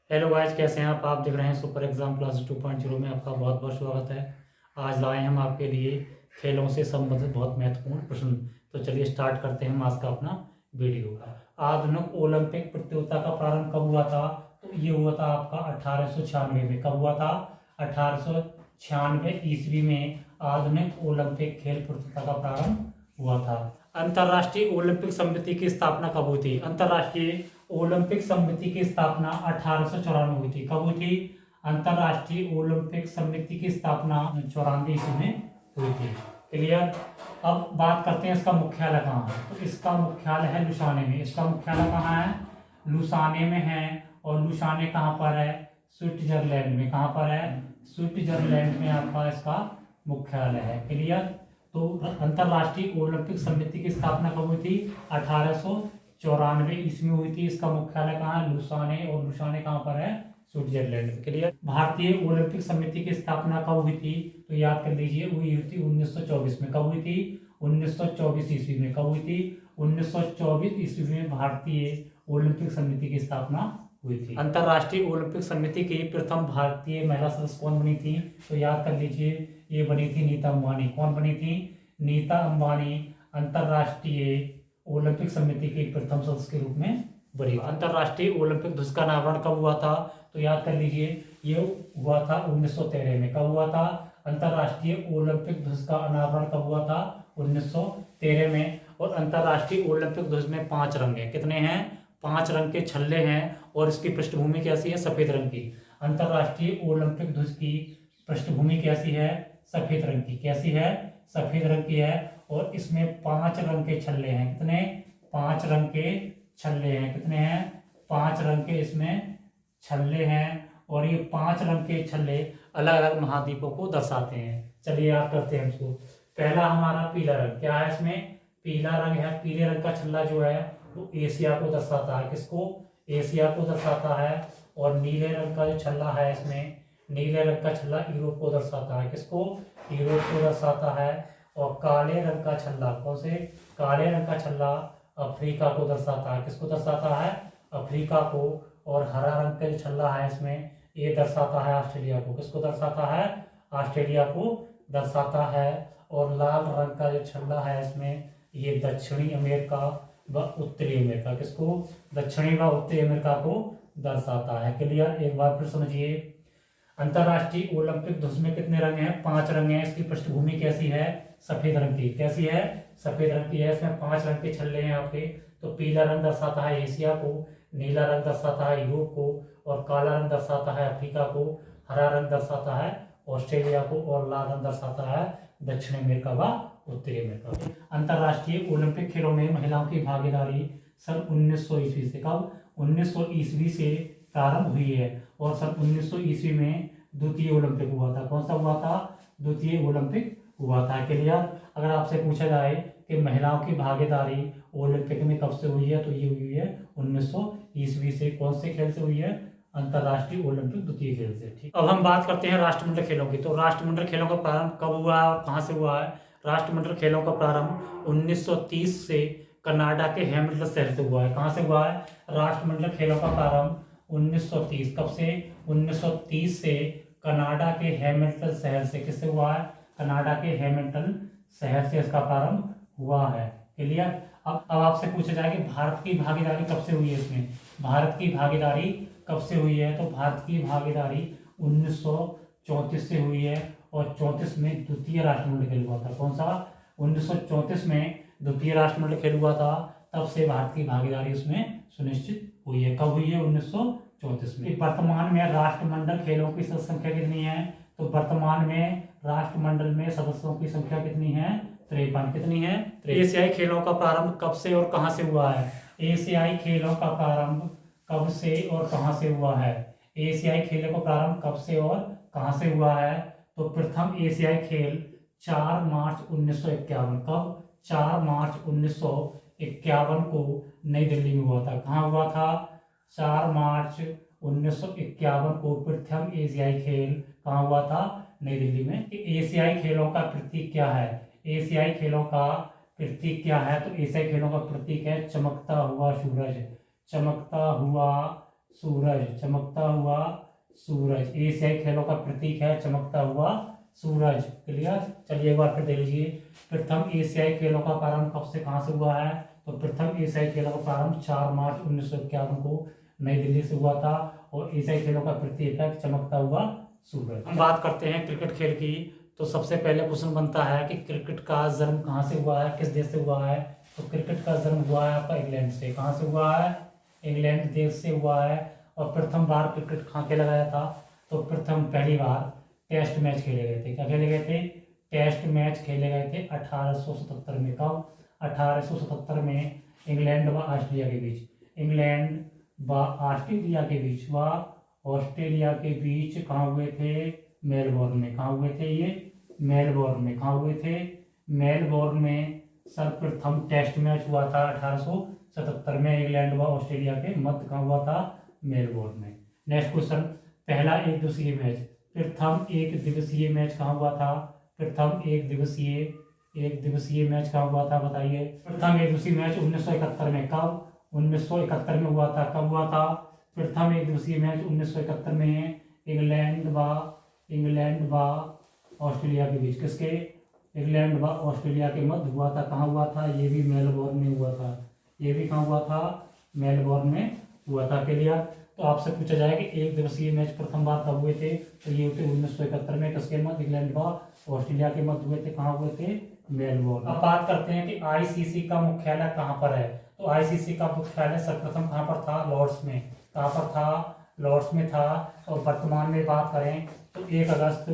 Hello guys, कैसे हैं आप देख रहे हैं सुपर एग्जाम क्लास 2.0 में आपका बहुत बहुत स्वागत है। आज लाए हम आपके लिए खेलों से संबंधित बहुत महत्वपूर्ण प्रश्न। तो चलिए स्टार्ट करते हैं हम आज का अपना वीडियो। आधुनिक ओलंपिक प्रतियोगिता का प्रारंभ कब हुआ था? तो ये हुआ था आपका 1896 में। कब हुआ था? 1896 ईस्वी में आधुनिक ओलंपिक खेल प्रतियोगिता का प्रारंभ हुआ था। अंतर्राष्ट्रीय ओलंपिक समिति की स्थापना कब हुई थी? अंतर्राष्ट्रीय ओलंपिक समिति की स्थापना 1894 हुई थी। कब हुई थी? अंतर्राष्ट्रीय ओलंपिक समिति की स्थापना 94 ईस्वी में हुई थी। क्लियर। अब बात करते हैं इसका मुख्यालय कहाँ है। तो इसका मुख्यालय है लुसाने में। इसका मुख्यालय कहाँ है? लुसाने में है। और लुसाने कहाँ पर है? स्विट्जरलैंड में। कहाँ पर है? स्विट्जरलैंड में आपका इसका मुख्यालय है। क्लियर। तो अंतर्राष्ट्रीय ओलंपिक समिति की स्थापना कब हुई थी? 1894 ईस्वी में हुई थी। इसका मुख्यालय कहाँ है? लुसाने। और लुसाने कहाँ पर है? स्विट्जरलैंड में। क्लियर। भारतीय ओलंपिक समिति की स्थापना कब हुई थी? तो याद कर लीजिए, हुई थी 1924 में। कब हुई थी? 1924 ईस्वी में। कब हुई थी? 1924 ईस्वी में भारतीय ओलंपिक समिति की स्थापना हुई थी। अंतर्राष्ट्रीय ओलंपिक समिति की प्रथम भारतीय महिला सदस्य कौन बनी थी? तो याद कर लीजिए, ये बनी थी नीता अंबानी। कौन बनी थी? नीता अंबानी अंतर्राष्ट्रीय ओलंपिक समिति के प्रथम सदस्य के रूप में बनी। अंतर्राष्ट्रीय ओलंपिक ध्वज का अनावरण कब हुआ था? तो याद कर लीजिए, ये हुआ था 1913 में। कब हुआ था? अंतर्राष्ट्रीय ओलंपिक ध्वज का अनावरण कब हुआ था? 1913 में। और अंतर्राष्ट्रीय ओलंपिक ध्वज में 5 रंग हैं। कितने हैं? 5 रंग के छल्ले हैं। और इसकी पृष्ठभूमि कैसी है? सफेद रंग की। अंतर्राष्ट्रीय ओलंपिक ध्वज की पृष्ठभूमि कैसी है? सफेद रंग की। कैसी है? सफेद रंग की है। और इसमें 5 रंग के छल्ले हैं। कितने? 5 रंग के छल्ले हैं। कितने हैं? 5 रंग के इसमें छल्ले हैं। और ये 5 रंग के छल्ले अलग अलग महाद्वीपों को दर्शाते हैं। चलिए याद करते हैं इसको। पहला हमारा पीला रंग। क्या है इसमें? पीला रंग है। पीले रंग का छल्ला जो है वो एशिया को दर्शाता है। किसको? एशिया को दर्शाता है। और नीले रंग का जो छल्ला है इसमें, नीले रंग का छल्ला यूरोप को दर्शाता है। किसको? यूरोप को दर्शाता है। और काले रंग का छल्ला, कौन से? काले रंग का छल्ला अफ्रीका को दर्शाता है। किसको दर्शाता है? अफ्रीका को। और हरा रंग का जो छल्ला है इसमें, ये दर्शाता है ऑस्ट्रेलिया को। किसको दर्शाता है? ऑस्ट्रेलिया को दर्शाता है। और लाल रंग का जो छल्ला है इसमें, ये दक्षिणी अमेरिका व उत्तरी अमेरिका, किसको? दक्षिणी व उत्तरी अमेरिका को दर्शाता है। क्लियर। एक बार फिर समझिए, अंतर्राष्ट्रीय ओलंपिक ध्वज में कितने रंग हैं? 5 रंग हैं। इसकी पृष्ठभूमि कैसी है? सफेद रंग की। कैसी है? सफेद रंग की है। इसमें 5 रंग के छल्ले हैं आपके। तो पीला रंग दर्शाता है एशिया को, नीला रंग दर्शाता है यूरोप को, और काला रंग दर्शाता है अफ्रीका को, हरा रंग दर्शाता है ऑस्ट्रेलिया को, और लाल रंग दर्शाता है दक्षिण अमेरिका व उत्तरी अमेरिका। अंतर्राष्ट्रीय ओलंपिक खेलों में महिलाओं की भागीदारी सन 1900 ईस्वी से, कब? 1900 ईस्वी से प्रारंभ हुई है। और सन 1900 ईस्वी में द्वितीय ओलंपिक हुआ था। कौन सा हुआ था? द्वितीय ओलंपिक हुआ था। क्लियर। अगर आपसे पूछा जाए कि महिलाओं की भागीदारी ओलंपिक में कब से हुई है, तो ये हुई है 1900 ईस्वी से। कौन से खेल से हुई है? अंतर्राष्ट्रीय ओलंपिक द्वितीय खेल से। ठीक। अब हम बात करते हैं राष्ट्रमंडल खेलों की। तो राष्ट्रमंडल खेलों का प्रारंभ कब हुआ है और कहाँ से हुआ है? राष्ट्रमंडल खेलों का प्रारंभ 1930 से कनाडा के हैमिल्टन शहर से हुआ है। कहाँ से हुआ है? राष्ट्रमंडल खेलों का प्रारंभ 1930। कब से? 1930 से कनाडा के हैमिल्टन शहर से। किससे हुआ है? कनाडा के हैमिल्टन शहर से इसका प्रारंभ हुआ है। क्लियर। अब आपसे पूछा जाए कि भारत की भागीदारी कब से हुई है इसमें? भारत की भागीदारी कब से हुई है? तो भारत की भागीदारी 1934 से हुई है। और 34 में द्वितीय राष्ट्रमंडल खेल हुआ था। कौन सा? 1934 में द्वितीय राष्ट्रमंडल खेल हुआ था। तब से भारत की भागीदारी उसमें सुनिश्चित हुई है। कब हुई है? 1934 में। वर्तमान में राष्ट्रमंडल खेलों की सदस्य संख्या कितनी है? तो वर्तमान में राष्ट्रमंडल में सदस्यों की संख्या कितनी है? 53। कितनी है? एशियाई खेलों का प्रारंभ कब से और कहां से हुआ है? एशियाई खेलों का प्रारंभ कब से और कहां से हुआ है? एशियाई खेलों का प्रारंभ कब से और कहां से हुआ है? तो प्रथम एशियाई खेल 4 मार्च 1951। कब? 4 मार्च 1951 को नई दिल्ली में हुआ था। कहाँ हुआ था? 4 मार्च 1951 को प्रथम एशियाई खेल कहाँ हुआ था? नई दिल्ली में। एशियाई खेलों का प्रतीक क्या है? एशियाई खेलों का प्रतीक क्या है? तो एशियाई खेलों का प्रतीक है चमकता हुआ सूरज। चमकता हुआ सूरज, चमकता हुआ सूरज। एशियाई खेलों का प्रतीक है चमकता हुआ सूरज। क्लियर। चलिए एक बार फिर देख लीजिए। प्रथम एशियाई खेलों का प्रारंभ कब से कहाँ से हुआ है? तो प्रथम एशियाई खेलों का प्रारंभ 4 मार्च 1951 को नई दिल्ली से हुआ था और एशियाई खेलों का प्रतीक है चमकता हुआ सूरज। हम बात करते हैं क्रिकेट खेल की। तो सबसे पहले क्वेश्चन बनता है कि क्रिकेट का जन्म कहाँ से हुआ है, किस देश से हुआ है? तो क्रिकेट का जन्म हुआ है आपका इंग्लैंड से। कहाँ से हुआ है? इंग्लैंड देश से हुआ है। और प्रथम बार क्रिकेट कहाँ खेला गया था? तो प्रथम पहली बार टेस्ट मैच खेले गए थे। क्या खेले गए थे? टेस्ट मैच खेले गए थे 1877 में। कब? 1877 में इंग्लैंड व ऑस्ट्रेलिया के बीच। इंग्लैंड व ऑस्ट्रेलिया के बीच कहाँ हुए थे? मेलबोर्न में। कहाँ हुए थे ये? मेलबोर्न में। कहाँ हुए थे? मेलबोर्न में सर्वप्रथम टेस्ट मैच हुआ था 1877 में इंग्लैंड व ऑस्ट्रेलिया के मध्य। कहाँ हुआ था? मेलबोर्न में। नेक्स्ट क्वेश्चन, पहला एक दिवसीय मैच, प्रथम एक दिवसीय मैच कहाँ हुआ था? प्रथम एक दिवसीय मैच कहाँ हुआ था बताइए? प्रथम एक दिवसीय मैच 1971 में। कब? 1971 में हुआ था। कब हुआ था प्रथम एक दिवसीय मैच? 1971 में इंग्लैंड व ऑस्ट्रेलिया के बीच। किसके? इंग्लैंड व ऑस्ट्रेलिया के मध्य हुआ था। कहाँ हुआ था? ये भी मेलबोर्न में हुआ था। ये भी कहाँ हुआ था? मेलबोर्न में हुआ था। क्लियर। तो आपसे पूछा जाए कि एक दिवसीय मैच प्रथम बार कब हुए थे? तो ये होते 1971 में। किसके मध्य? इंग्लैंड व ऑस्ट्रेलिया के मध्य हुए थे। कहाँ हुए थे? मेलबोर्न। अब बात करते हैं कि आईसीसी का मुख्यालय कहाँ पर है? तो आईसीसी का मुख्यालय सर्वप्रथम कहाँ पर था? लॉर्ड्स में। कहाँ पर था? लॉर्ड्स में था। और वर्तमान में बात करें तो 1 अगस्त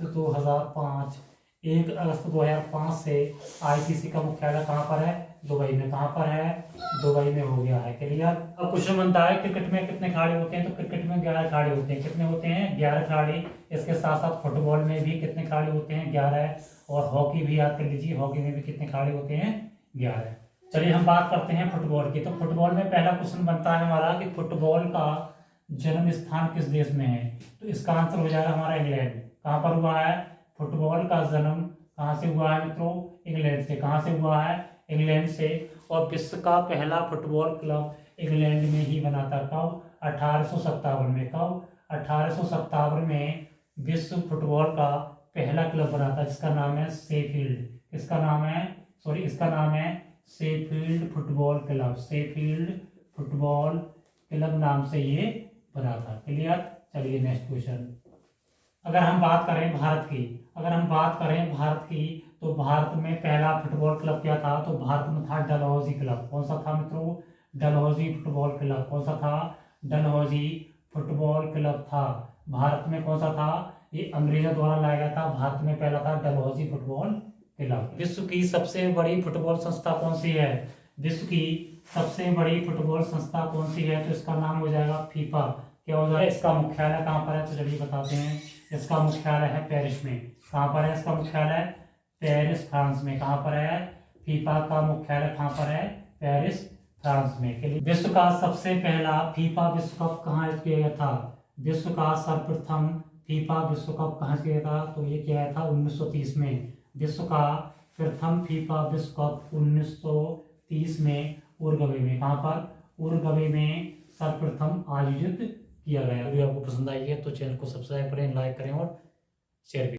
2005 से आईसीसी का मुख्यालय कहाँ पर है? दुबई में। कहाँ पर है? दुबई में हो गया है। क्लियर। अब क्वेश्चन बनता है क्रिकेट में कितने खिलाड़ी होते हैं? तो क्रिकेट में 11 खिलाड़ी होते हैं। कितने होते हैं? 11 खिलाड़ी। इसके साथ साथ फुटबॉल में भी कितने खिलाड़ी होते हैं? 11। और हॉकी भी याद कर लीजिए, हॉकी में भी कितने खिलाड़ी होते हैं? 11। चलिए हम बात करते हैं फुटबॉल की। तो फुटबॉल में पहला क्वेश्चन बनता है हमारा कि फुटबॉल का जन्म स्थान किस देश में है? तो इसका आंसर हो जाएगा हमारा इंग्लैंड। कहाँ पर हुआ है? फुटबॉल का जन्म कहाँ से हुआ है मित्रों? इंग्लैंड से। कहाँ से हुआ है? इंग्लैंड से। और विश्व का पहला फुटबॉल क्लब इंग्लैंड में ही बना था। कब? 1857 में। कब? 1857 में विश्व फुटबॉल का पहला क्लब बना था जिसका नाम है शेफील्ड। किसका नाम है? इसका नाम है Sheffield football club. Sheffield football club नाम से ये बना था। क्लियर। चलिए नेक्स्ट क्वेश्चन। अगर हम बात करें भारत की तो भारत में पहला फुटबॉल क्लब क्या था? तो भारत में था डलहौजी क्लब। कौन सा था मित्रों? Dalhousie football club. कौन सा था? डलहौजी फुटबॉल क्लब था। भारत में कौन सा था? ये अंग्रेजों द्वारा लाया गया था। भारत में पहला था डलहौजी फुटबॉल क्लब। विश्व की सबसे बड़ी फुटबॉल संस्था कौन सी है? विश्व की सबसे बड़ी फुटबॉल संस्था कौन सी है? तो इसका नाम हो जाएगा फीफा। क्या हो जाएगा? इसका मुख्यालय कहाँ पर है? तो चलिए बताते हैं। इसका मुख्यालय है पेरिस में। कहाँ पर है इसका मुख्यालय? पेरिस, फ्रांस में। कहाँ पर है? फीफा का मुख्यालय कहाँ पर है? पेरिस, फ्रांस में। विश्व का सबसे पहला फीफा विश्व कप कहाँ किया गया था? विश्व का सर्वप्रथम फीफा विश्व कप कहाँ किया गया था? तो ये किया गया था 1930 में। विश्व का प्रथम फीफा विश्व कप 1930 में उरुग्वे में। कहाँ पर? उरुग्वे में सर्वप्रथम आयोजित किया गया। वीडियो आपको पसंद आई है तो चैनल को सब्सक्राइब करें, लाइक करें और शेयर करें।